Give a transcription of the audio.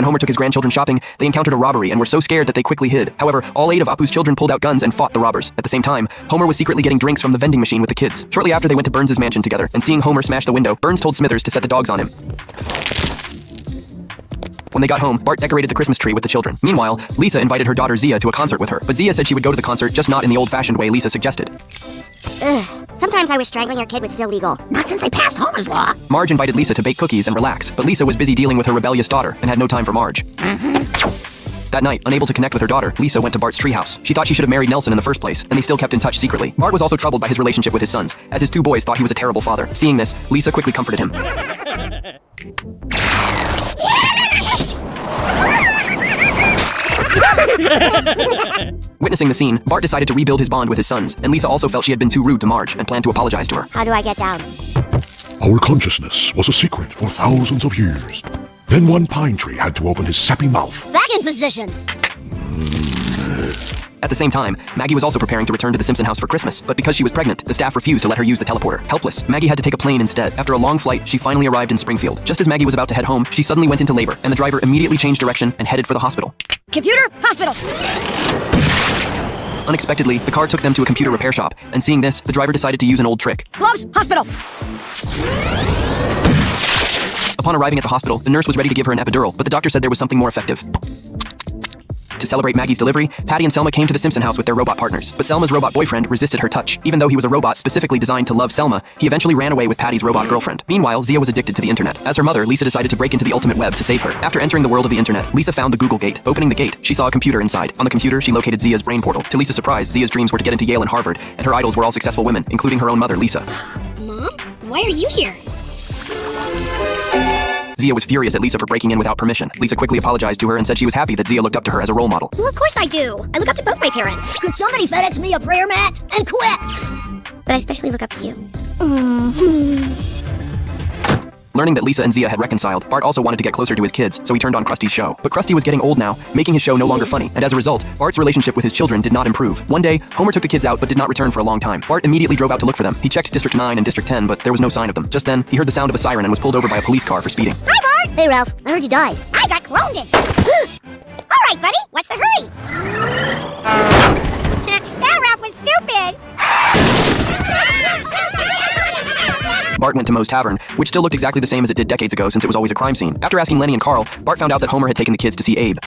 When Homer took his grandchildren shopping, they encountered a robbery and were so scared that they quickly hid. However, all 8 of Apu's children pulled out guns and fought the robbers. At the same time, Homer was secretly getting drinks from the vending machine with the kids. Shortly after, they went to Burns' mansion together, and seeing Homer smash the window, Burns told Smithers to set the dogs on him. When they got home, Bart decorated the Christmas tree with the children. Meanwhile, Lisa invited her daughter Zia to a concert with her, but Zia said she would go to the concert, just not in the old-fashioned way Lisa suggested. Sometimes I wish strangling your kid was still legal. Not since they passed Homer's law. Marge invited Lisa to bake cookies and relax, but Lisa was busy dealing with her rebellious daughter and had no time for Marge. That night, unable to connect with her daughter, Lisa went to Bart's treehouse. She thought she should have married Nelson in the first place, and they still kept in touch secretly. Bart was also troubled by his relationship with his sons, as his 2 boys thought he was a terrible father. Seeing this, Lisa quickly comforted him. Witnessing the scene, Bart decided to rebuild his bond with his sons, and Lisa also felt she had been too rude to Marge and planned to apologize to her. How do I get down? Our consciousness was a secret for thousands of years. Then one pine tree had to open his sappy mouth. Back in position! At the same time, Maggie was also preparing to return to the Simpson house for Christmas, but because she was pregnant, the staff refused to let her use the teleporter. Helpless, Maggie had to take a plane instead. After a long flight, she finally arrived in Springfield. Just as Maggie was about to head home, she suddenly went into labor, and the driver immediately changed direction and headed for the hospital. Computer, hospital! Unexpectedly, the car took them to a computer repair shop, and seeing this, the driver decided to use an old trick. Gloves, hospital! Upon arriving at the hospital, the nurse was ready to give her an epidural, but the doctor said there was something more effective. To celebrate Maggie's delivery, Patty and Selma came to the Simpson house with their robot partners, but Selma's robot boyfriend resisted her touch. Even though he was a robot specifically designed to love Selma, he eventually ran away with Patty's robot girlfriend. Meanwhile, Zia was addicted to the internet. As her mother, Lisa decided to break into the ultimate web to save her. After entering the world of the internet, Lisa found the Google gate. Opening the gate, she saw a computer inside. On the computer, she located Zia's brain portal. To Lisa's surprise, Zia's dreams were to get into Yale and Harvard, and her idols were all successful women, including her own mother, Lisa. Mom? Why are you here? Zia was furious at Lisa for breaking in without permission. Lisa quickly apologized to her and said she was happy that Zia looked up to her as a role model. Well, of course I do. I look up to both my parents. Could somebody FedEx me a prayer mat and quit? But I especially look up to you. Learning that Lisa and Zia had reconciled, Bart also wanted to get closer to his kids, so he turned on Krusty's show. But Krusty was getting old now, making his show no longer funny, and as a result, Bart's relationship with his children did not improve. One day, Homer took the kids out but did not return for a long time. Bart immediately drove out to look for them. He checked District 9 and District 10, but there was no sign of them. Just then, he heard the sound of a siren and was pulled over by a police car for speeding. Hi, Bart! Hey, Ralph, I heard you died. I got cloned it. All right, buddy, what's the hurry? That Ralph was stupid. Bart went to Moe's Tavern, which still looked exactly the same as it did decades ago since it was always a crime scene. After asking Lenny and Carl, Bart found out that Homer had taken the kids to see Abe.